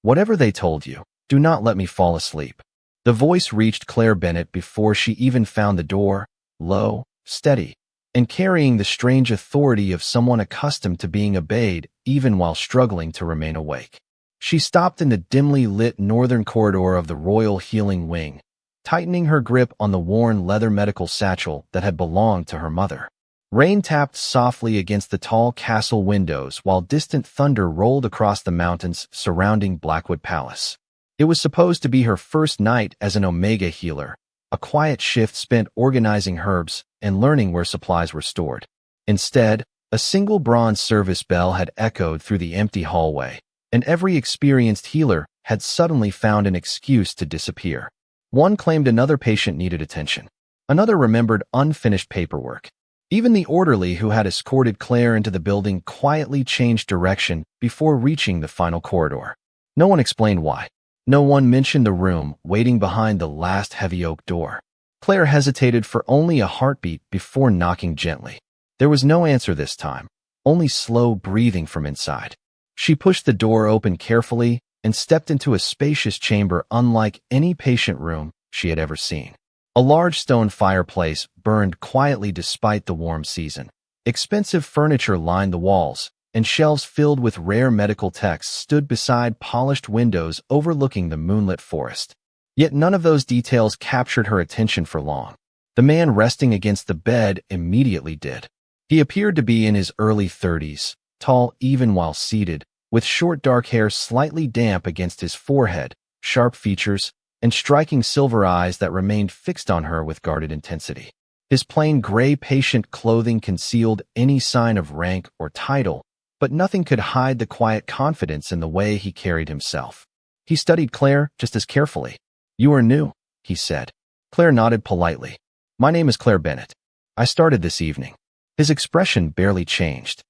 Whatever they told you, do not let me fall asleep. The voice reached Claire Bennett before she even found the door, low, steady, and carrying the strange authority of someone accustomed to being obeyed even while struggling to remain awake. She stopped in the dimly lit northern corridor of the Royal Healing Wing, tightening her grip on the worn leather medical satchel that had belonged to her mother. Rain tapped softly against the tall castle windows while distant thunder rolled across the mountains surrounding Blackwood Palace. It was supposed to be her first night as an Omega healer, a quiet shift spent organizing herbs and learning where supplies were stored. Instead, a single bronze service bell had echoed through the empty hallway, and every experienced healer had suddenly found an excuse to disappear. One claimed another patient needed attention. Another remembered unfinished paperwork. Even the orderly who had escorted Claire into the building quietly changed direction before reaching the final corridor. No one explained why. No one mentioned the room waiting behind the last heavy oak door. Claire hesitated for only a heartbeat before knocking gently. There was no answer this time, only slow breathing from inside. She pushed the door open carefully and stepped into a spacious chamber unlike any patient room she had ever seen. A large stone fireplace burned quietly despite the warm season. Expensive furniture lined the walls, and shelves filled with rare medical texts stood beside polished windows overlooking the moonlit forest. Yet none of those details captured her attention for long. The man resting against the bed immediately did. He appeared to be in his early 30s, tall even while seated, with short dark hair slightly damp against his forehead, sharp features, and striking silver eyes that remained fixed on her with guarded intensity. His plain gray patient clothing concealed any sign of rank or title, but nothing could hide the quiet confidence in the way he carried himself. He studied Claire just as carefully. "You are new," he said. Claire nodded politely. "My name is Claire Bennett. I started this evening." His expression barely changed.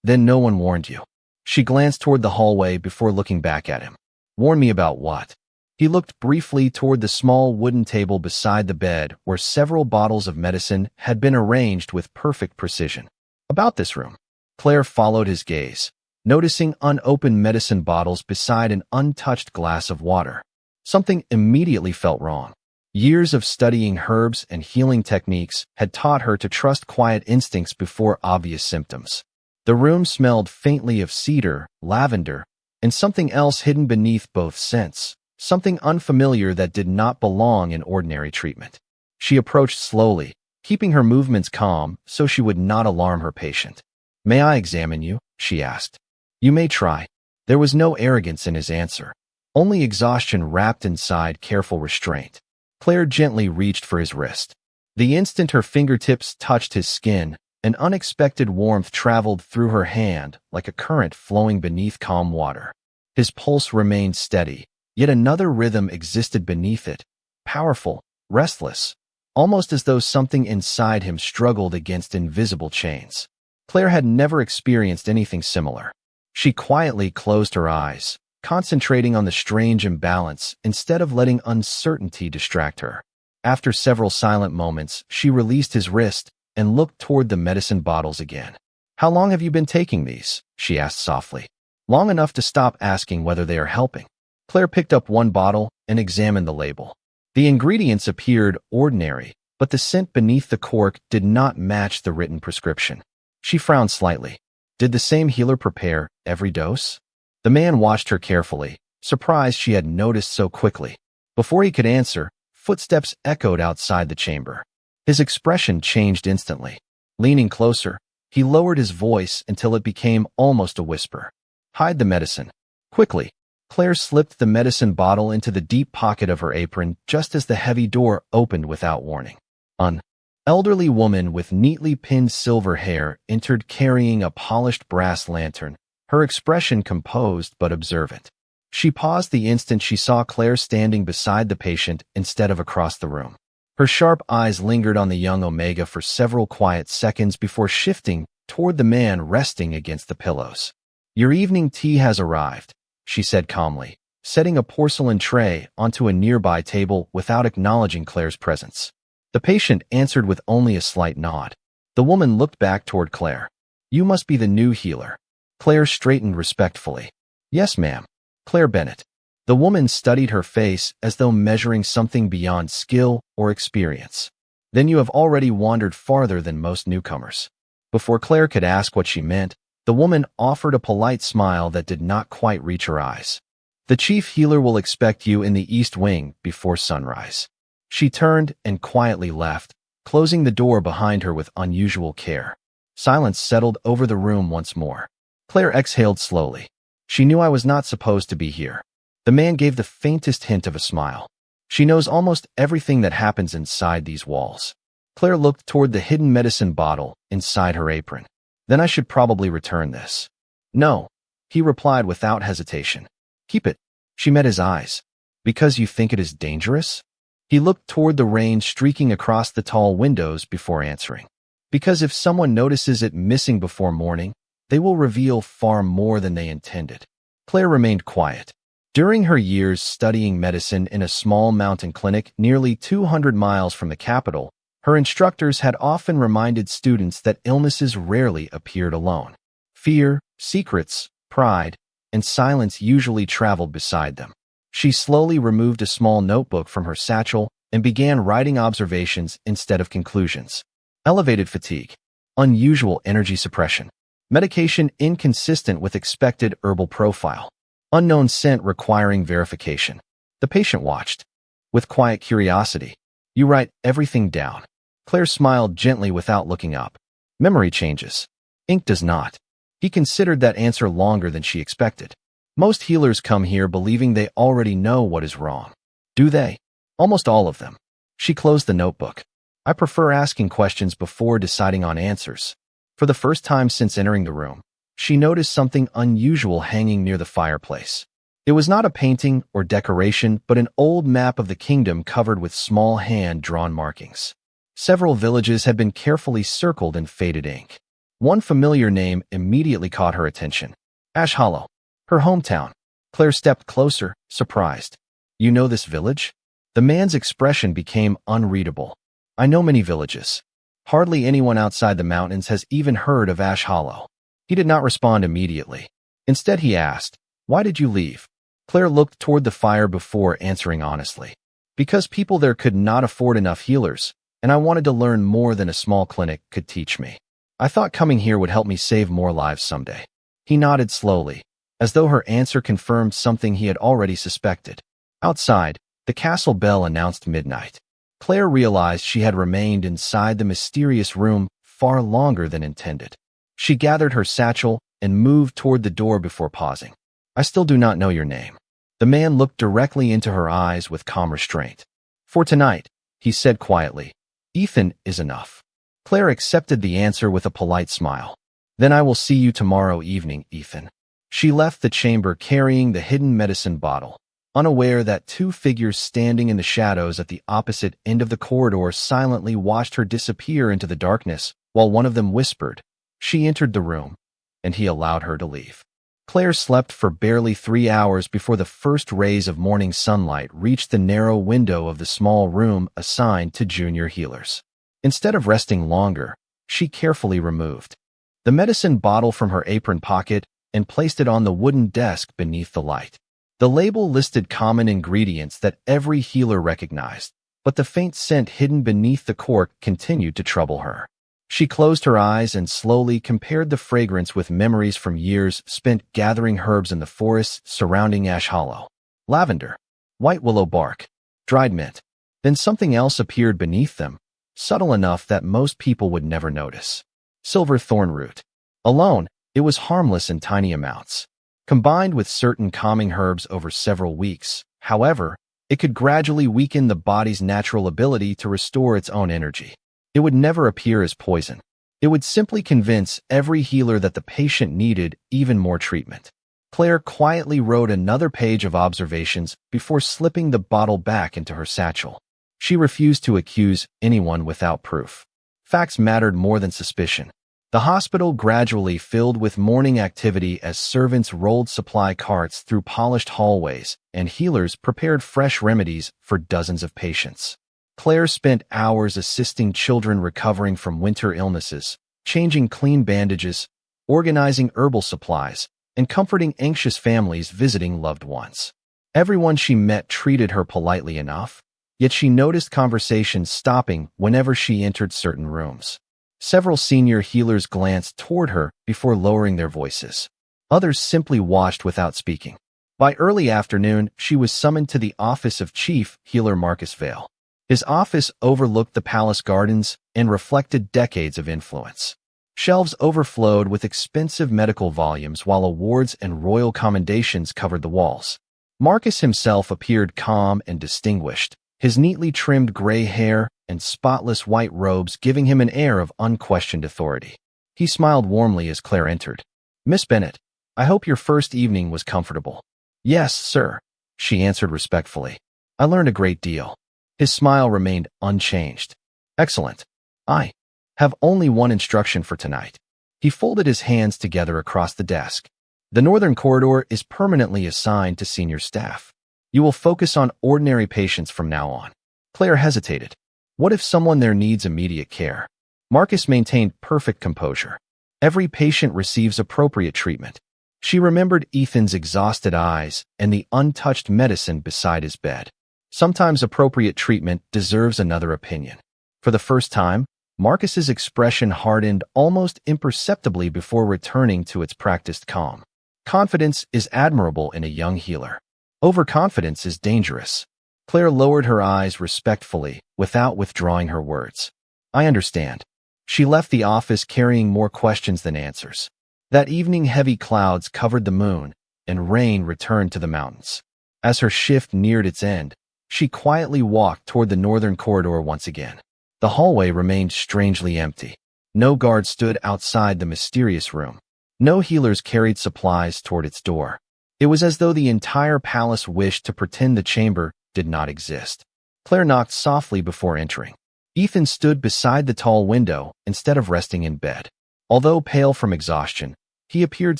"Then no one warned you." She glanced toward the hallway before looking back at him. "Warn me about what?" He looked briefly toward the small wooden table beside the bed where several bottles of medicine had been arranged with perfect precision. "About this room." Claire followed his gaze, noticing unopened medicine bottles beside an untouched glass of water. Something immediately felt wrong. Years of studying herbs and healing techniques had taught her to trust quiet instincts before obvious symptoms. The room smelled faintly of cedar, lavender, and something else hidden beneath both scents, something unfamiliar that did not belong in ordinary treatment. She approached slowly, keeping her movements calm so she would not alarm her patient. "May I examine you?" she asked. "You may try." There was no arrogance in his answer, only exhaustion wrapped inside careful restraint. Claire gently reached for his wrist. The instant her fingertips touched his skin, an unexpected warmth traveled through her hand like a current flowing beneath calm water. His pulse remained steady, yet another rhythm existed beneath it, powerful, restless, almost as though something inside him struggled against invisible chains. Claire had never experienced anything similar. She quietly closed her eyes, concentrating on the strange imbalance instead of letting uncertainty distract her. After several silent moments, she released his wrist and looked toward the medicine bottles again. "How long have you been taking these?" she asked softly. "Long enough to stop asking whether they are helping." Claire picked up one bottle and examined the label. The ingredients appeared ordinary, but the scent beneath the cork did not match the written prescription. She frowned slightly. Did the same healer prepare every dose? The man watched her carefully, surprised she had noticed so quickly. Before he could answer, footsteps echoed outside the chamber. His expression changed instantly. Leaning closer, he lowered his voice until it became almost a whisper. "Hide the medicine." Quickly, Claire slipped the medicine bottle into the deep pocket of her apron just as the heavy door opened without warning. An elderly woman with neatly pinned silver hair entered carrying a polished brass lantern, her expression composed but observant. She paused the instant she saw Claire standing beside the patient instead of across the room. Her sharp eyes lingered on the young Omega for several quiet seconds before shifting toward the man resting against the pillows. "Your evening tea has arrived," she said calmly, setting a porcelain tray onto a nearby table without acknowledging Claire's presence. The patient answered with only a slight nod. The woman looked back toward Claire. "You must be the new healer." Claire straightened respectfully. "Yes, ma'am. Claire Bennett." The woman studied her face as though measuring something beyond skill or experience. Then you have already wandered farther than most newcomers. Before Claire could ask what she meant, the woman offered a polite smile that did not quite reach her eyes. The chief healer will expect you in the East Wing before sunrise. She turned and quietly left, closing the door behind her with unusual care. Silence settled over the room once more. Claire exhaled slowly. She knew I was not supposed to be here. The man gave the faintest hint of a smile. She knows almost everything that happens inside these walls. Claire looked toward the hidden medicine bottle inside her apron. Then I should probably return this. No, he replied without hesitation. Keep it. She met his eyes. Because you think it is dangerous? He looked toward the rain streaking across the tall windows before answering. Because if someone notices it missing before morning, they will reveal far more than they intended. Claire remained quiet. During her years studying medicine in a small mountain clinic nearly 200 miles from the capital, her instructors had often reminded students that illnesses rarely appeared alone. Fear, secrets, pride, and silence usually traveled beside them. She slowly removed a small notebook from her satchel and began writing observations instead of conclusions. Elevated fatigue, unusual energy suppression, medication inconsistent with expected herbal profile, unknown scent requiring verification. The patient watched. With quiet curiosity, you write everything down. Claire smiled gently without looking up. Memory changes. Ink does not. He considered that answer longer than she expected. Most healers come here believing they already know what is wrong. Do they? Almost all of them. She closed the notebook. I prefer asking questions before deciding on answers. For the first time since entering the room, she noticed something unusual hanging near the fireplace. It was not a painting or decoration, but an old map of the kingdom covered with small hand-drawn markings. Several villages had been carefully circled in faded ink. One familiar name immediately caught her attention. Ash Hollow, her hometown. Claire stepped closer, surprised. You know this village? The man's expression became unreadable. I know many villages. Hardly anyone outside the mountains has even heard of Ash Hollow. He did not respond immediately. Instead, he asked, Why did you leave? Claire looked toward the fire before answering honestly. Because people there could not afford enough healers, and I wanted to learn more than a small clinic could teach me. I thought coming here would help me save more lives someday. He nodded slowly, as though her answer confirmed something he had already suspected. Outside, the castle bell announced midnight. Claire realized she had remained inside the mysterious room far longer than intended. She gathered her satchel and moved toward the door before pausing. I still do not know your name. The man looked directly into her eyes with calm restraint. For tonight, he said quietly, Ethan is enough. Claire accepted the answer with a polite smile. Then I will see you tomorrow evening, Ethan. She left the chamber carrying the hidden medicine bottle, unaware that two figures standing in the shadows at the opposite end of the corridor silently watched her disappear into the darkness, while one of them whispered. She entered the room, and he allowed her to leave. Claire slept for barely 3 hours before the first rays of morning sunlight reached the narrow window of the small room assigned to junior healers. Instead of resting longer, she carefully removed the medicine bottle from her apron pocket and placed it on the wooden desk beneath the light. The label listed common ingredients that every healer recognized, but the faint scent hidden beneath the cork continued to trouble her. She closed her eyes and slowly compared the fragrance with memories from years spent gathering herbs in the forests surrounding Ash Hollow. Lavender, white willow bark, dried mint. Then something else appeared beneath them, subtle enough that most people would never notice. Silver thorn root. Alone, it was harmless in tiny amounts. Combined with certain calming herbs over several weeks, however, it could gradually weaken the body's natural ability to restore its own energy. It would never appear as poison. It would simply convince every healer that the patient needed even more treatment. Claire quietly wrote another page of observations before slipping the bottle back into her satchel. She refused to accuse anyone without proof. Facts mattered more than suspicion. The hospital gradually filled with morning activity as servants rolled supply carts through polished hallways and healers prepared fresh remedies for dozens of patients. Claire spent hours assisting children recovering from winter illnesses, changing clean bandages, organizing herbal supplies, and comforting anxious families visiting loved ones. Everyone she met treated her politely enough, yet she noticed conversations stopping whenever she entered certain rooms. Several senior healers glanced toward her before lowering their voices. Others simply watched without speaking. By early afternoon, she was summoned to the office of Chief Healer Marcus Vale. His office overlooked the palace gardens and reflected decades of influence. Shelves overflowed with expensive medical volumes while awards and royal commendations covered the walls. Marcus himself appeared calm and distinguished, his neatly trimmed gray hair and spotless white robes giving him an air of unquestioned authority. He smiled warmly as Claire entered. "Miss Bennet, I hope your first evening was comfortable." "Yes, sir," she answered respectfully. "I learned a great deal." His smile remained unchanged. "Excellent. I have only one instruction for tonight." He folded his hands together across the desk. "The northern corridor is permanently assigned to senior staff. You will focus on ordinary patients from now on." Claire hesitated. What if someone there needs immediate care? Marcus maintained perfect composure. Every patient receives appropriate treatment. She remembered Ethan's exhausted eyes and the untouched medicine beside his bed. Sometimes appropriate treatment deserves another opinion. For the first time, Marcus's expression hardened almost imperceptibly before returning to its practiced calm. Confidence is admirable in a young healer. Overconfidence is dangerous. Claire lowered her eyes respectfully, without withdrawing her words. "I understand." She left the office carrying more questions than answers. That evening, heavy clouds covered the moon, and rain returned to the mountains. As her shift neared its end, she quietly walked toward the northern corridor once again. The hallway remained strangely empty. No guard stood outside the mysterious room. No healers carried supplies toward its door. It was as though the entire palace wished to pretend the chamber did not exist. Claire knocked softly before entering. Ethan stood beside the tall window instead of resting in bed. Although pale from exhaustion, he appeared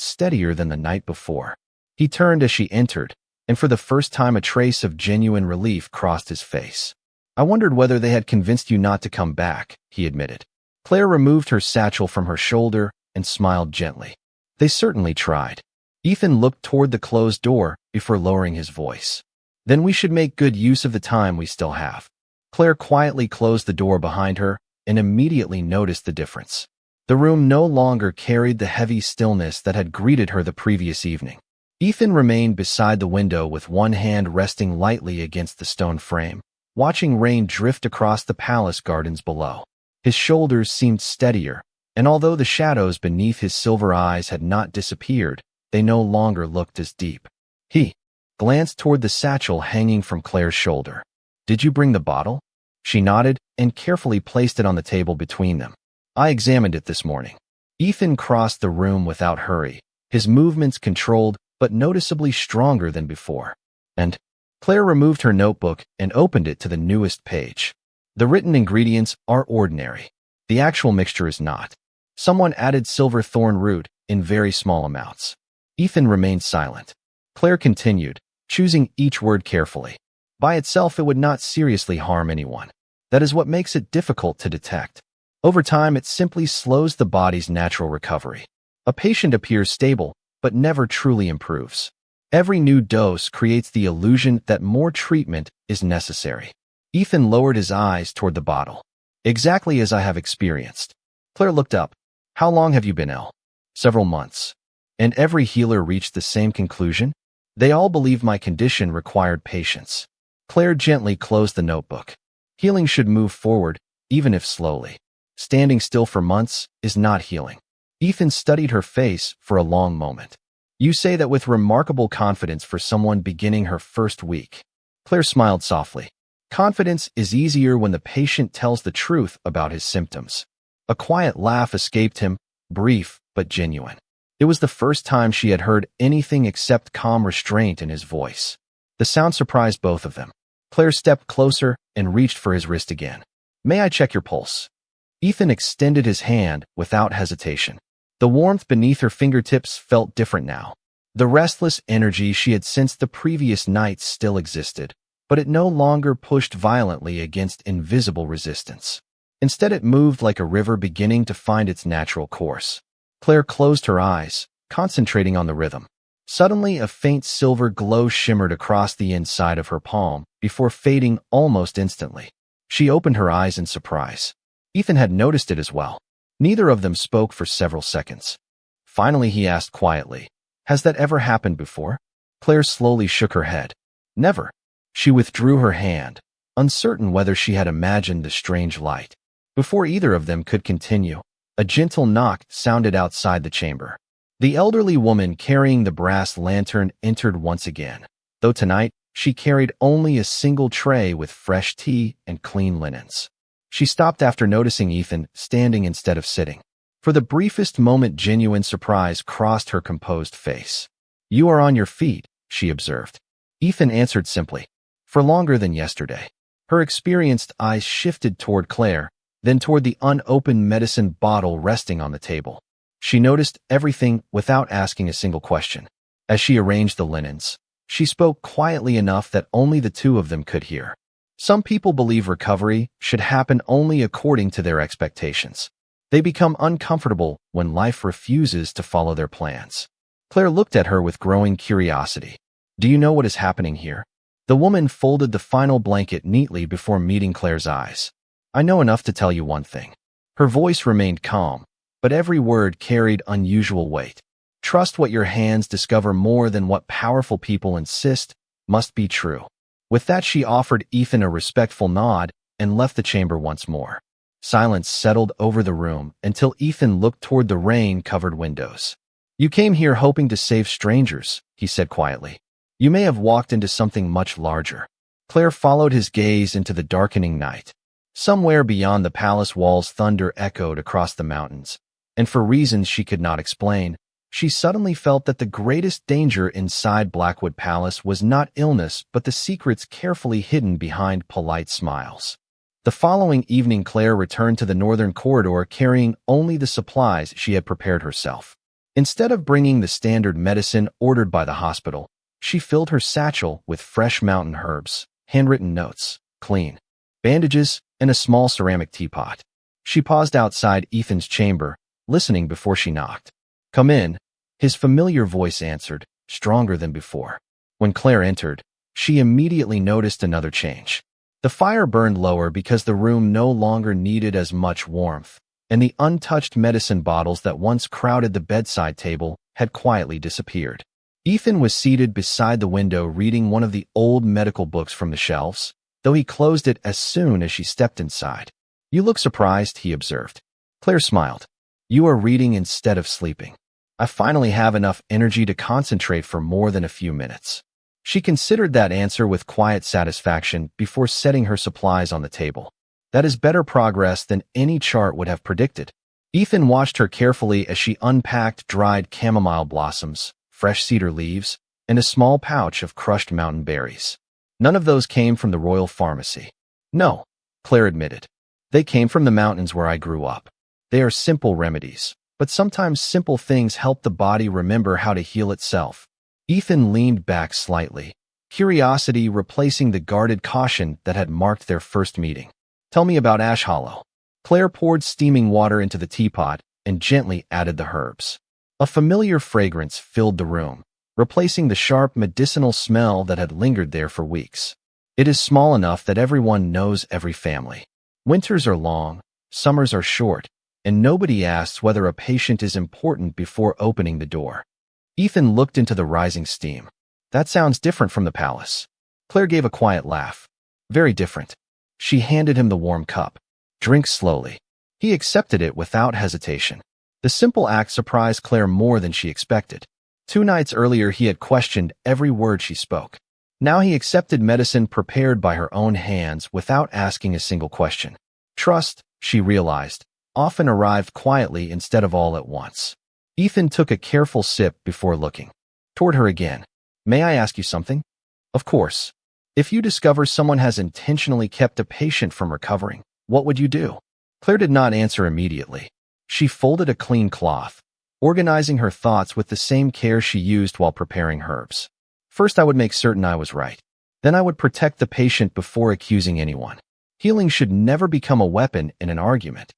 steadier than the night before. He turned as she entered, and for the first time a trace of genuine relief crossed his face. "I wondered whether they had convinced you not to come back," he admitted. Claire removed her satchel from her shoulder and smiled gently. "They certainly tried." Ethan looked toward the closed door before lowering his voice. "Then we should make good use of the time we still have." Claire quietly closed the door behind her and immediately noticed the difference. The room no longer carried the heavy stillness that had greeted her the previous evening. Ethan remained beside the window with one hand resting lightly against the stone frame, watching rain drift across the palace gardens below. His shoulders seemed steadier, and although the shadows beneath his silver eyes had not disappeared, they no longer looked as deep. He glanced toward the satchel hanging from Claire's shoulder. "Did you bring the bottle?" She nodded and carefully placed it on the table between them. "I examined it this morning." Ethan crossed the room without hurry, his movements controlled but noticeably stronger than before. And Claire removed her notebook and opened it to the newest page. The written ingredients are ordinary. The actual mixture is not. Someone added silver thorn root in very small amounts. Ethan remained silent. Claire continued, choosing each word carefully. By itself, it would not seriously harm anyone. That is what makes it difficult to detect. Over time, it simply slows the body's natural recovery. A patient appears stable, but never truly improves. Every new dose creates the illusion that more treatment is necessary. Ethan lowered his eyes toward the bottle. "Exactly as I have experienced." Claire looked up. "How long have you been ill?" "Several months." "And every healer reached the same conclusion?" "They all believed my condition required patience." Claire gently closed the notebook. Healing should move forward, even if slowly. Standing still for months is not healing. Ethan studied her face for a long moment. "You say that with remarkable confidence for someone beginning her first week." Claire smiled softly. "Confidence is easier when the patient tells the truth about his symptoms." A quiet laugh escaped him, brief but genuine. It was the first time she had heard anything except calm restraint in his voice. The sound surprised both of them. Claire stepped closer and reached for his wrist again. "May I check your pulse?" Ethan extended his hand without hesitation. The warmth beneath her fingertips felt different now. The restless energy she had sensed the previous night still existed, but it no longer pushed violently against invisible resistance. Instead, it moved like a river beginning to find its natural course. Claire closed her eyes, concentrating on the rhythm. Suddenly, a faint silver glow shimmered across the inside of her palm before fading almost instantly. She opened her eyes in surprise. Ethan had noticed it as well. Neither of them spoke for several seconds. Finally, he asked quietly, "Has that ever happened before?" Claire slowly shook her head. "Never." She withdrew her hand, uncertain whether she had imagined the strange light. Before either of them could continue, a gentle knock sounded outside the chamber. The elderly woman carrying the brass lantern entered once again, though tonight she carried only a single tray with fresh tea and clean linens. She stopped after noticing Ethan standing instead of sitting. For the briefest moment, genuine surprise crossed her composed face. "You are on your feet," she observed. Ethan answered simply, "For longer than yesterday." Her experienced eyes shifted toward Claire, then toward the unopened medicine bottle resting on the table. She noticed everything without asking a single question. As she arranged the linens, she spoke quietly enough that only the two of them could hear. Some people believe recovery should happen only according to their expectations. They become uncomfortable when life refuses to follow their plans. Claire looked at her with growing curiosity. "Do you know what is happening here?" The woman folded the final blanket neatly before meeting Claire's eyes. "I know enough to tell you one thing." Her voice remained calm, but every word carried unusual weight. "Trust what your hands discover more than what powerful people insist must be true." With that, she offered Ethan a respectful nod and left the chamber once more. Silence settled over the room until Ethan looked toward the rain-covered windows. "You came here hoping to save strangers," he said quietly. "You may have walked into something much larger." Claire followed his gaze into the darkening night. Somewhere beyond the palace walls, thunder echoed across the mountains, and for reasons she could not explain, she suddenly felt that the greatest danger inside Blackwood Palace was not illness but the secrets carefully hidden behind polite smiles. The following evening, Claire returned to the northern corridor carrying only the supplies she had prepared herself. Instead of bringing the standard medicine ordered by the hospital, she filled her satchel with fresh mountain herbs, handwritten notes, clean bandages, and a small ceramic teapot. She paused outside Ethan's chamber, listening before she knocked. "Come in," his familiar voice answered, stronger than before. When Claire entered, she immediately noticed another change. The fire burned lower because the room no longer needed as much warmth, and the untouched medicine bottles that once crowded the bedside table had quietly disappeared. Ethan was seated beside the window reading one of the old medical books from the shelves, though he closed it as soon as she stepped inside. "You look surprised," he observed. Claire smiled. "You are reading instead of sleeping." "I finally have enough energy to concentrate for more than a few minutes." She considered that answer with quiet satisfaction before setting her supplies on the table. "That is better progress than any chart would have predicted." Ethan watched her carefully as she unpacked dried chamomile blossoms, fresh cedar leaves, and a small pouch of crushed mountain berries. "None of those came from the royal pharmacy." "No," Claire admitted. "They came from the mountains where I grew up. They are simple remedies, but sometimes simple things help the body remember how to heal itself." Ethan leaned back slightly, curiosity replacing the guarded caution that had marked their first meeting. "Tell me about Ash Hollow." Claire poured steaming water into the teapot and gently added the herbs. A familiar fragrance filled the room, replacing the sharp medicinal smell that had lingered there for weeks. "It is small enough that everyone knows every family. Winters are long, summers are short, and nobody asks whether a patient is important before opening the door." Ethan looked into the rising steam. "That sounds different from the palace." Claire gave a quiet laugh. "Very different." She handed him the warm cup. "Drink slowly." He accepted it without hesitation. The simple act surprised Claire more than she expected. 2 nights earlier, he had questioned every word she spoke. Now he accepted medicine prepared by her own hands without asking a single question. Trust, she realized, often arrived quietly instead of all at once. Ethan took a careful sip before looking toward her again. "May I ask you something?" "Of course." "If you discover someone has intentionally kept a patient from recovering, what would you do?" Claire did not answer immediately. She folded a clean cloth, organizing her thoughts with the same care she used while preparing herbs. "First, I would make certain I was right. Then I would protect the patient before accusing anyone. Healing should never become a weapon in an argument."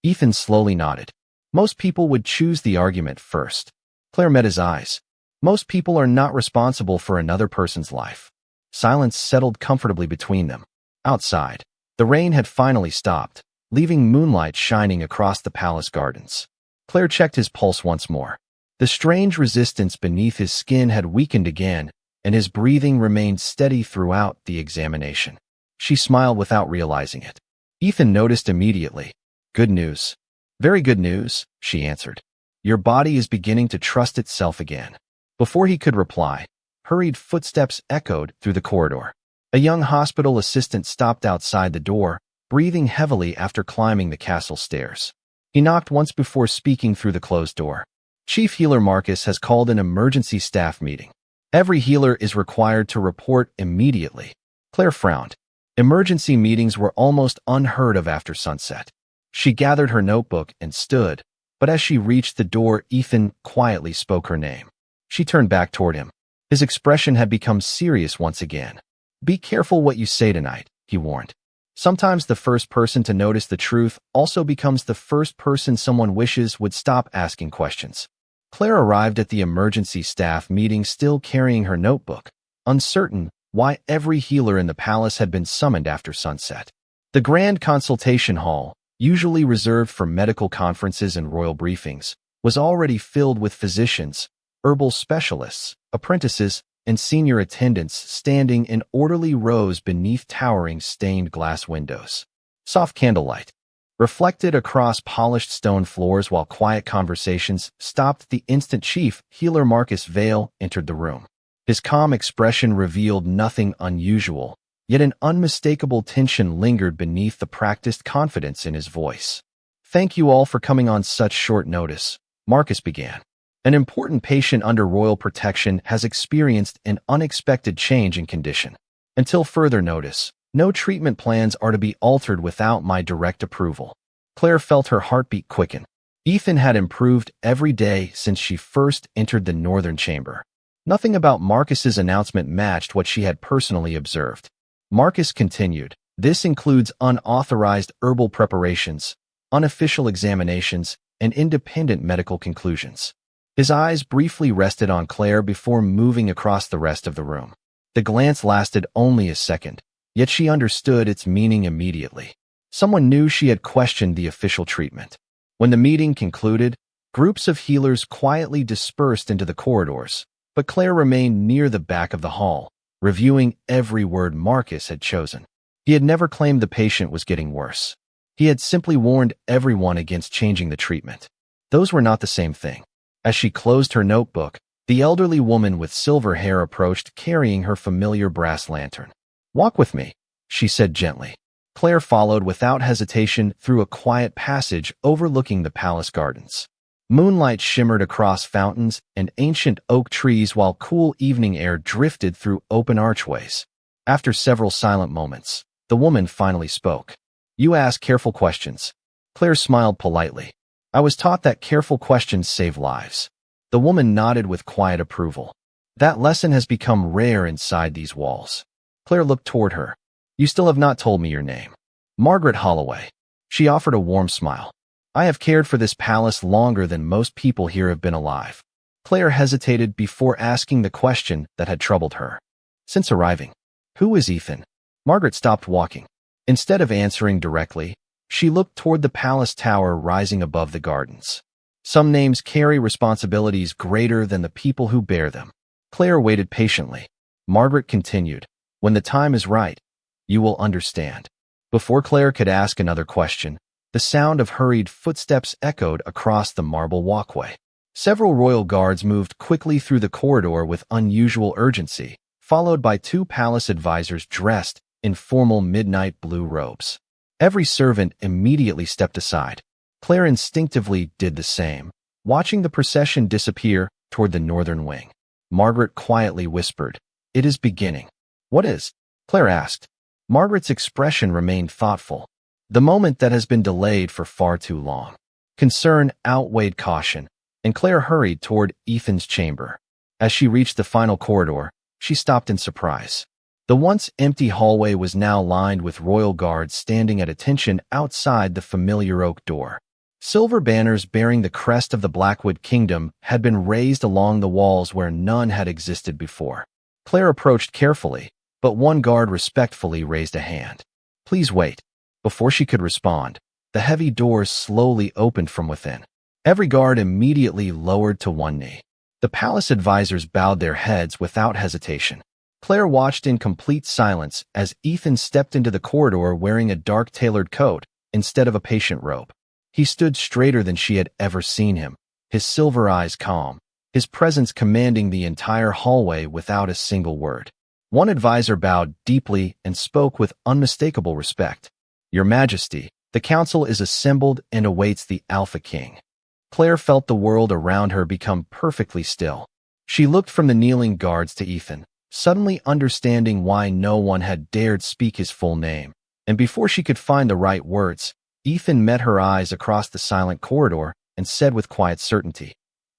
Ethan slowly nodded. "Most people would choose the argument first." Claire met his eyes. Most people are not responsible for another person's life. Silence settled comfortably between them. Outside, the rain had finally stopped, leaving moonlight shining across the palace gardens. Claire checked his pulse once more. The strange resistance beneath his skin had weakened again, and his breathing remained steady throughout the examination. She smiled without realizing it. Ethan noticed immediately. "Good news." "Very good news," she answered. "Your body is beginning to trust itself again." Before he could reply, hurried footsteps echoed through the corridor. A young hospital assistant stopped outside the door, breathing heavily after climbing the castle stairs. He knocked once before speaking through the closed door. "Chief Healer Marcus has called an emergency staff meeting. Every healer is required to report immediately." Claire frowned. Emergency meetings were almost unheard of after sunset. She gathered her notebook and stood, but as she reached the door, Ethan quietly spoke her name. She turned back toward him. His expression had become serious once again. "Be careful what you say tonight," he warned. "Sometimes the first person to notice the truth also becomes the first person someone wishes would stop asking questions." Claire arrived at the emergency staff meeting still carrying her notebook, uncertain why every healer in the palace had been summoned after sunset. The grand consultation hall, usually reserved for medical conferences and royal briefings, was already filled with physicians, herbal specialists, apprentices, and senior attendants standing in orderly rows beneath towering stained glass windows. Soft candlelight reflected across polished stone floors while quiet conversations stopped the instant Chief Healer Marcus Vale entered the room. His calm expression revealed nothing unusual, yet an unmistakable tension lingered beneath the practiced confidence in his voice. "Thank you all for coming on such short notice," Marcus began. "An important patient under royal protection has experienced an unexpected change in condition. Until further notice, no treatment plans are to be altered without my direct approval." Claire felt her heartbeat quicken. Ethan had improved every day since she first entered the northern chamber. Nothing about Marcus's announcement matched what she had personally observed. Marcus continued, "This includes unauthorized herbal preparations, unofficial examinations, and independent medical conclusions." His eyes briefly rested on Claire before moving across the rest of the room. The glance lasted only a second, yet she understood its meaning immediately. Someone knew she had questioned the official treatment. When the meeting concluded, groups of healers quietly dispersed into the corridors, but Claire remained near the back of the hall, reviewing every word Marcus had chosen. He had never claimed the patient was getting worse. He had simply warned everyone against changing the treatment. Those were not the same thing. As she closed her notebook, the elderly woman with silver hair approached carrying her familiar brass lantern. "Walk with me," she said gently. Claire followed without hesitation through a quiet passage overlooking the palace gardens. Moonlight shimmered across fountains and ancient oak trees while cool evening air drifted through open archways. After several silent moments, the woman finally spoke. "You ask careful questions." Claire smiled politely. "I was taught that careful questions save lives." The woman nodded with quiet approval. "That lesson has become rare inside these walls." Claire looked toward her. "You still have not told me your name." "Margaret Holloway." She offered a warm smile. "I have cared for this palace longer than most people here have been alive." Claire hesitated before asking the question that had troubled her. "Since arriving, who is Ethan?" Margaret stopped walking. Instead of answering directly, she looked toward the palace tower rising above the gardens. "Some names carry responsibilities greater than the people who bear them." Claire waited patiently. Margaret continued, "When the time is right, you will understand." Before Claire could ask another question, the sound of hurried footsteps echoed across the marble walkway. Several royal guards moved quickly through the corridor with unusual urgency, followed by two palace advisors dressed in formal midnight blue robes. Every servant immediately stepped aside. Claire instinctively did the same, watching the procession disappear toward the northern wing. Margaret quietly whispered, "It is beginning." "What is?" Claire asked. Margaret's expression remained thoughtful. "The moment that has been delayed for far too long." Concern outweighed caution, and Claire hurried toward Ethan's chamber. As she reached the final corridor, she stopped in surprise. The once empty hallway was now lined with royal guards standing at attention outside the familiar oak door. Silver banners bearing the crest of the Blackwood Kingdom had been raised along the walls where none had existed before. Claire approached carefully, but one guard respectfully raised a hand. "Please wait." Before she could respond, the heavy doors slowly opened from within. Every guard immediately lowered to one knee. The palace advisors bowed their heads without hesitation. Claire watched in complete silence as Ethan stepped into the corridor wearing a dark tailored coat instead of a patient robe. He stood straighter than she had ever seen him, his silver eyes calm, his presence commanding the entire hallway without a single word. One advisor bowed deeply and spoke with unmistakable respect. "Your Majesty, the council is assembled and awaits the Alpha King." Claire felt the world around her become perfectly still. She looked from the kneeling guards to Ethan, suddenly understanding why no one had dared speak his full name. And before she could find the right words, Ethan met her eyes across the silent corridor and said with quiet certainty,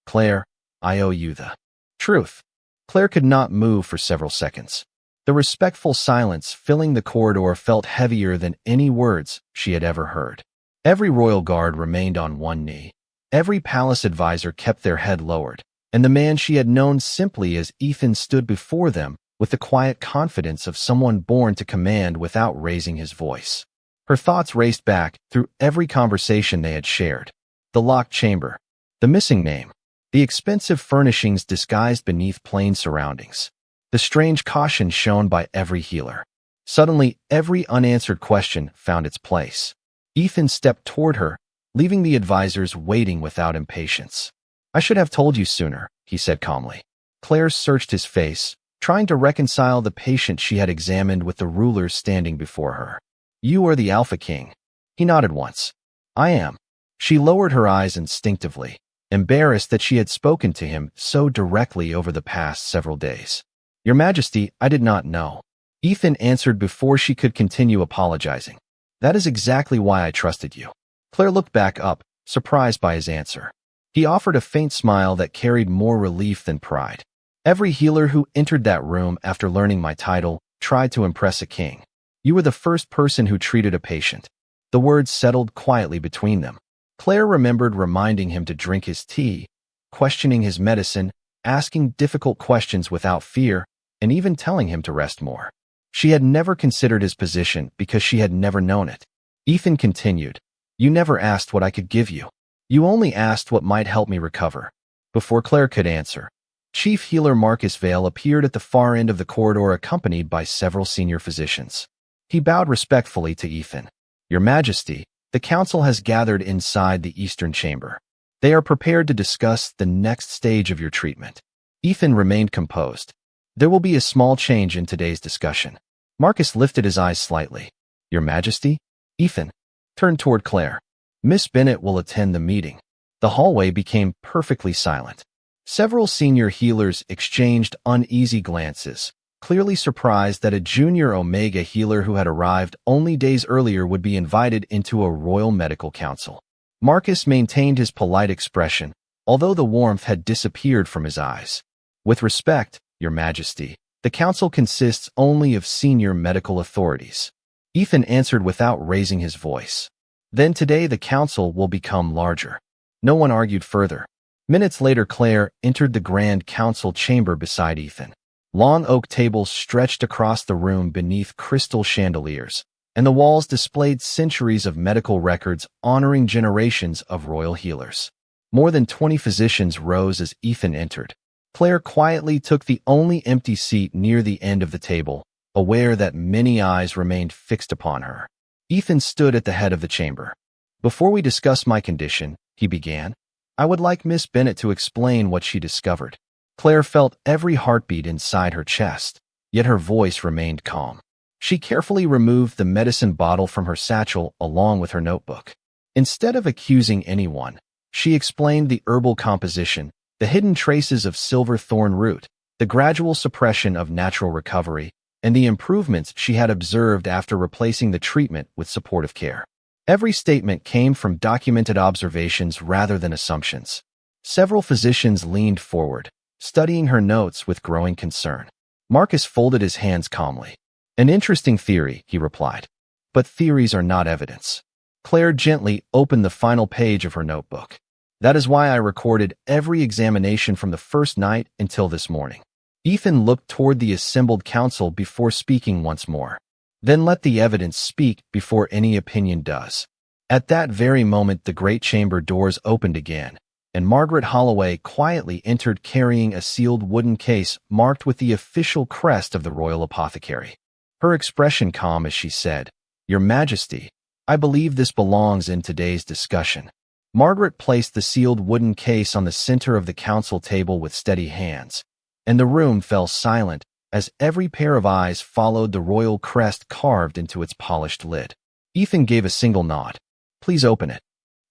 "Claire, I owe you the truth." Claire could not move for several seconds. The respectful silence filling the corridor felt heavier than any words she had ever heard. Every royal guard remained on one knee. Every palace advisor kept their head lowered, and the man she had known simply as Ethan stood before them with the quiet confidence of someone born to command without raising his voice. Her thoughts raced back through every conversation they had shared. The locked chamber, the missing name, the expensive furnishings disguised beneath plain surroundings, the strange caution shown by every healer. Suddenly, every unanswered question found its place. Ethan stepped toward her, leaving the advisors waiting without impatience. "I should have told you sooner," he said calmly. Claire searched his face, trying to reconcile the patient she had examined with the rulers standing before her. "You are the Alpha King." He nodded once. "I am." She lowered her eyes instinctively, embarrassed that she had spoken to him so directly over the past several days. "Your Majesty, I did not know." Ethan answered before she could continue apologizing. "That is exactly why I trusted you." Claire looked back up, surprised by his answer. He offered a faint smile that carried more relief than pride. "Every healer who entered that room after learning my title tried to impress a king. You were the first person who treated a patient." The words settled quietly between them. Claire remembered reminding him to drink his tea, questioning his medicine, asking difficult questions without fear, and even telling him to rest more. She had never considered his position because she had never known it. Ethan continued, "You never asked what I could give you. You only asked what might help me recover." Before Claire could answer, Chief Healer Marcus Vale appeared at the far end of the corridor accompanied by several senior physicians. He bowed respectfully to Ethan. "Your Majesty, the council has gathered inside the Eastern Chamber. They are prepared to discuss the next stage of your treatment." Ethan remained composed. "There will be a small change in today's discussion." Marcus lifted his eyes slightly. "Your Majesty?" Ethan turned toward Claire. "Miss Bennett will attend the meeting." The hallway became perfectly silent. Several senior healers exchanged uneasy glances, clearly surprised that a junior Omega healer who had arrived only days earlier would be invited into a royal medical council. Marcus maintained his polite expression, although the warmth had disappeared from his eyes. "With respect, Your Majesty, the council consists only of senior medical authorities." Ethan answered without raising his voice. "Then today the council will become larger." No one argued further. Minutes later, Claire entered the Grand Council chamber beside Ethan. Long oak tables stretched across the room beneath crystal chandeliers, and the walls displayed centuries of medical records honoring generations of royal healers. More than 20 physicians rose as Ethan entered. Claire quietly took the only empty seat near the end of the table, aware that many eyes remained fixed upon her. Ethan stood at the head of the chamber. "Before we discuss my condition," he began, "I would like Miss Bennett to explain what she discovered." Claire felt every heartbeat inside her chest, yet her voice remained calm. She carefully removed the medicine bottle from her satchel along with her notebook. Instead of accusing anyone, she explained the herbal composition, the hidden traces of silver thorn root, the gradual suppression of natural recovery, and the improvements she had observed after replacing the treatment with supportive care. Every statement came from documented observations rather than assumptions. Several physicians leaned forward, studying her notes with growing concern. Marcus folded his hands calmly. "An interesting theory," he replied. "But theories are not evidence." Claire gently opened the final page of her notebook. That is why I recorded every examination from the first night until this morning. Ethan looked toward the assembled council before speaking once more. Then let the evidence speak before any opinion does. At that very moment, the great chamber doors opened again, and Margaret Holloway quietly entered carrying a sealed wooden case marked with the official crest of the Royal Apothecary. Her expression calm as she said, "Your Majesty, I believe this belongs in today's discussion." Margaret placed the sealed wooden case on the center of the council table with steady hands, and the room fell silent as every pair of eyes followed the royal crest carved into its polished lid. Ethan gave a single nod. "Please open it."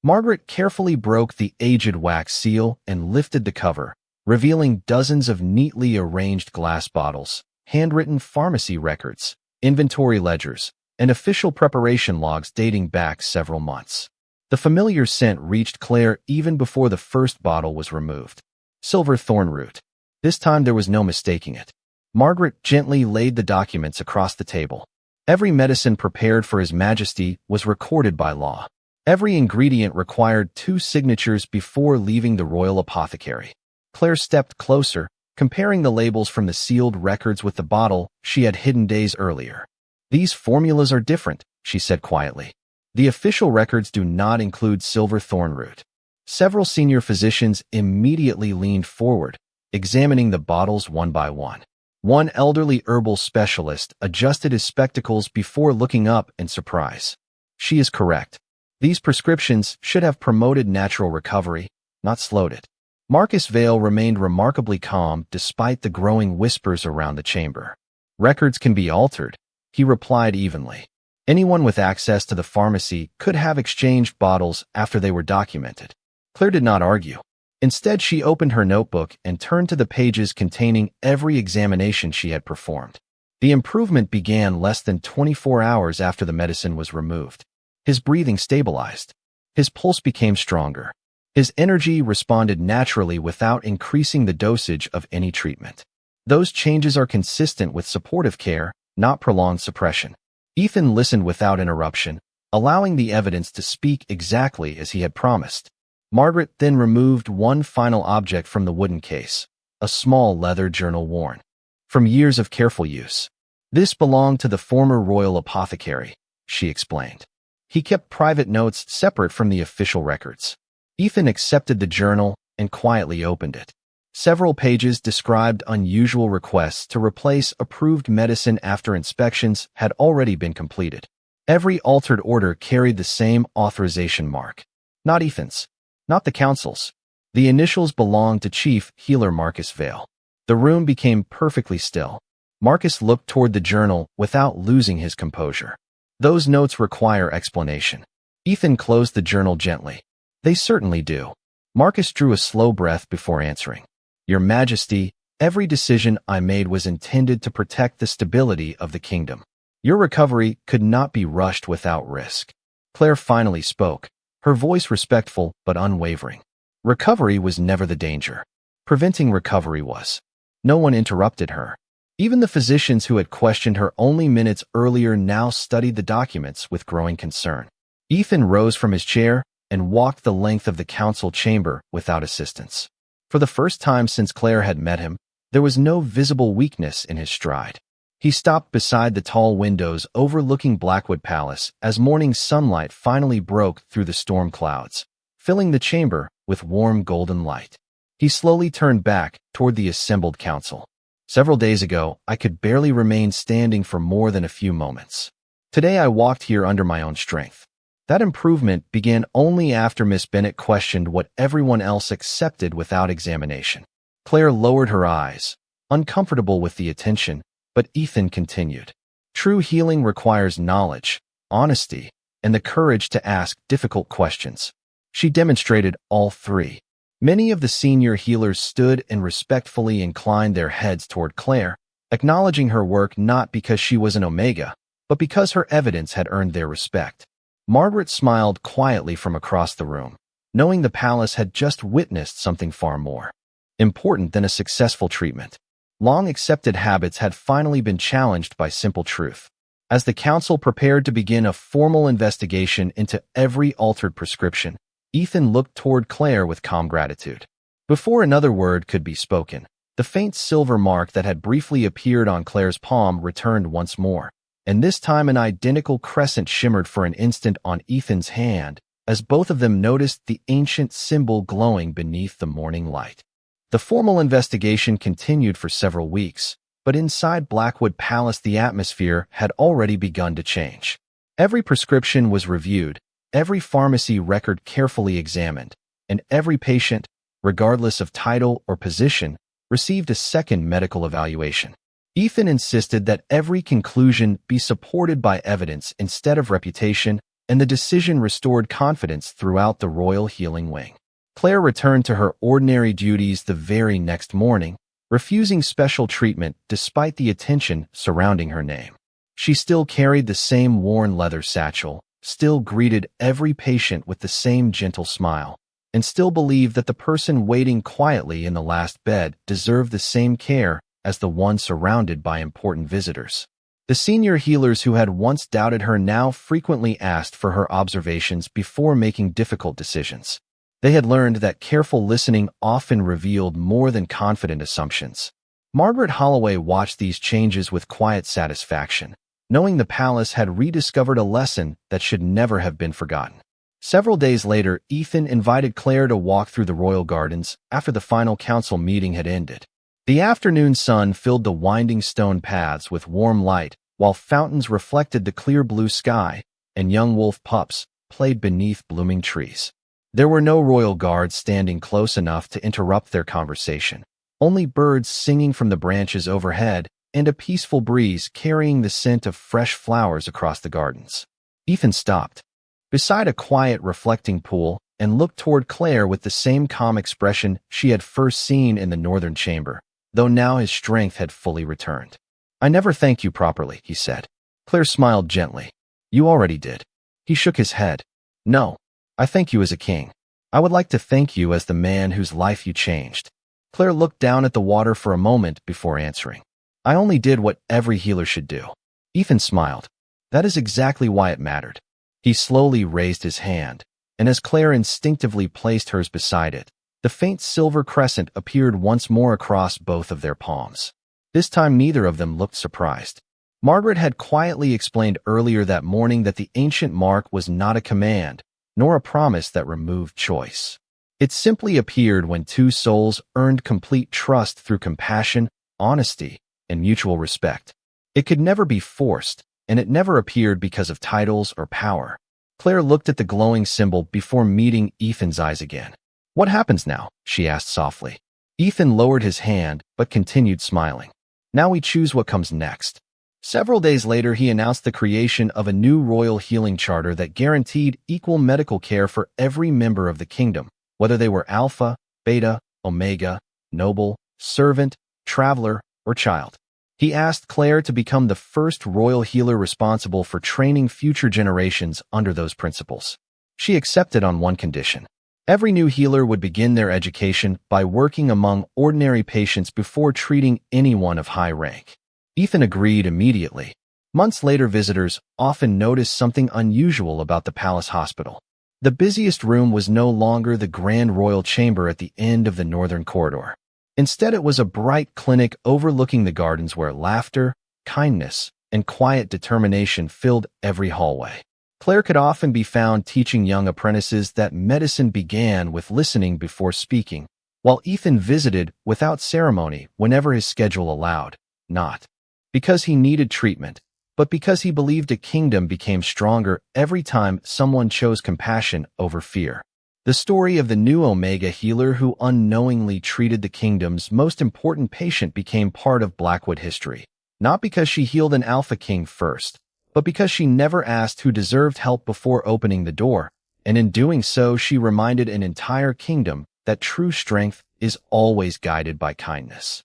Margaret carefully broke the aged wax seal and lifted the cover, revealing dozens of neatly arranged glass bottles, handwritten pharmacy records, inventory ledgers, and official preparation logs dating back several months. The familiar scent reached Claire even before the first bottle was removed. Silver thorn root. This time there was no mistaking it. Margaret gently laid the documents across the table. Every medicine prepared for His Majesty was recorded by law. Every ingredient required 2 signatures before leaving the Royal Apothecary. Claire stepped closer, comparing the labels from the sealed records with the bottle she had hidden days earlier. "These formulas are different," she said quietly. "The official records do not include silver thorn root." Several senior physicians immediately leaned forward, examining the bottles one by one. One elderly herbal specialist adjusted his spectacles before looking up in surprise. "She is correct. These prescriptions should have promoted natural recovery, not slowed it." Marcus Vale remained remarkably calm despite the growing whispers around the chamber. "Records can be altered," he replied evenly. "Anyone with access to the pharmacy could have exchanged bottles after they were documented." Claire did not argue. Instead, she opened her notebook and turned to the pages containing every examination she had performed. The improvement began less than 24 hours after the medicine was removed. His breathing stabilized. His pulse became stronger. His energy responded naturally without increasing the dosage of any treatment. Those changes are consistent with supportive care, not prolonged suppression. Ethan listened without interruption, allowing the evidence to speak exactly as he had promised. Margaret then removed one final object from the wooden case, a small leather journal worn from years of careful use. "This belonged to the former royal apothecary," she explained. "He kept private notes separate from the official records." Ethan accepted the journal and quietly opened it. Several pages described unusual requests to replace approved medicine after inspections had already been completed. Every altered order carried the same authorization mark. Not Ethan's. Not the council's. The initials belonged to Chief Healer Marcus Vale. The room became perfectly still. Marcus looked toward the journal without losing his composure. "Those notes require explanation." Ethan closed the journal gently. "They certainly do." Marcus drew a slow breath before answering. "Your Majesty, every decision I made was intended to protect the stability of the kingdom. Your recovery could not be rushed without risk." Claire finally spoke, her voice respectful but unwavering. Recovery was never the danger. Preventing recovery was. No one interrupted her. Even the physicians who had questioned her only minutes earlier now studied the documents with growing concern. Ethan rose from his chair and walked the length of the council chamber without assistance. For the first time since Claire had met him, there was no visible weakness in his stride. He stopped beside the tall windows overlooking Blackwood Palace as morning sunlight finally broke through the storm clouds, filling the chamber with warm golden light. He slowly turned back toward the assembled council. "Several days ago, I could barely remain standing for more than a few moments. Today I walked here under my own strength." That improvement began only after Miss Bennet questioned what everyone else accepted without examination. Claire lowered her eyes, uncomfortable with the attention, but Ethan continued. "True healing requires knowledge, honesty, and the courage to ask difficult questions." She demonstrated all three. Many of the senior healers stood and respectfully inclined their heads toward Claire, acknowledging her work not because she was an Omega, but because her evidence had earned their respect. Margaret smiled quietly from across the room, knowing the palace had just witnessed something far more important than a successful treatment. Long-accepted habits had finally been challenged by simple truth. As the council prepared to begin a formal investigation into every altered prescription, Ethan looked toward Claire with calm gratitude. Before another word could be spoken, the faint silver mark that had briefly appeared on Claire's palm returned once more, and this time an identical crescent shimmered for an instant on Ethan's hand, as both of them noticed the ancient symbol glowing beneath the morning light. The formal investigation continued for several weeks, but inside Blackwood Palace the atmosphere had already begun to change. Every prescription was reviewed, every pharmacy record carefully examined, and every patient, regardless of title or position, received a second medical evaluation. Ethan insisted that every conclusion be supported by evidence instead of reputation, and the decision restored confidence throughout the royal healing wing. Claire returned to her ordinary duties the very next morning, refusing special treatment despite the attention surrounding her name. She still carried the same worn leather satchel, still greeted every patient with the same gentle smile, and still believed that the person waiting quietly in the last bed deserved the same care as the one surrounded by important visitors. The senior healers who had once doubted her now frequently asked for her observations before making difficult decisions. They had learned that careful listening often revealed more than confident assumptions. Margaret Holloway watched these changes with quiet satisfaction, knowing the palace had rediscovered a lesson that should never have been forgotten. Several days later, Ethan invited Claire to walk through the royal gardens after the final council meeting had ended. The afternoon sun filled the winding stone paths with warm light, while fountains reflected the clear blue sky, and young wolf pups played beneath blooming trees. There were no royal guards standing close enough to interrupt their conversation, only birds singing from the branches overhead and a peaceful breeze carrying the scent of fresh flowers across the gardens. Ethan stopped beside a quiet reflecting pool and looked toward Claire with the same calm expression she had first seen in the northern chamber, though now his strength had fully returned. "I never thanked you properly," he said. Claire smiled gently. "You already did." He shook his head. "No. I thank you as a king. I would like to thank you as the man whose life you changed." Claire looked down at the water for a moment before answering. "I only did what every healer should do." Ethan smiled. "That is exactly why it mattered." He slowly raised his hand, and as Claire instinctively placed hers beside it, the faint silver crescent appeared once more across both of their palms. This time neither of them looked surprised. Margaret had quietly explained earlier that morning that the ancient mark was not a command, nor a promise that removed choice. It simply appeared when two souls earned complete trust through compassion, honesty, and mutual respect. It could never be forced, and it never appeared because of titles or power. Claire looked at the glowing symbol before meeting Ethan's eyes again. "What happens now?" she asked softly. Ethan lowered his hand, but continued smiling. "Now we choose what comes next." Several days later, he announced the creation of a new royal healing charter that guaranteed equal medical care for every member of the kingdom, whether they were alpha, beta, omega, noble, servant, traveler, or child. He asked Claire to become the first royal healer responsible for training future generations under those principles. She accepted on one condition. Every new healer would begin their education by working among ordinary patients before treating anyone of high rank. Ethan agreed immediately. Months later, visitors often noticed something unusual about the palace hospital. The busiest room was no longer the grand royal chamber at the end of the northern corridor. Instead, it was a bright clinic overlooking the gardens where laughter, kindness, and quiet determination filled every hallway. Claire could often be found teaching young apprentices that medicine began with listening before speaking, while Ethan visited without ceremony whenever his schedule allowed, not because he needed treatment, but because he believed a kingdom became stronger every time someone chose compassion over fear. The story of the new Omega healer who unknowingly treated the kingdom's most important patient became part of Blackwood history, not because she healed an Alpha King first, but because she never asked who deserved help before opening the door, and in doing so she reminded an entire kingdom that true strength is always guided by kindness.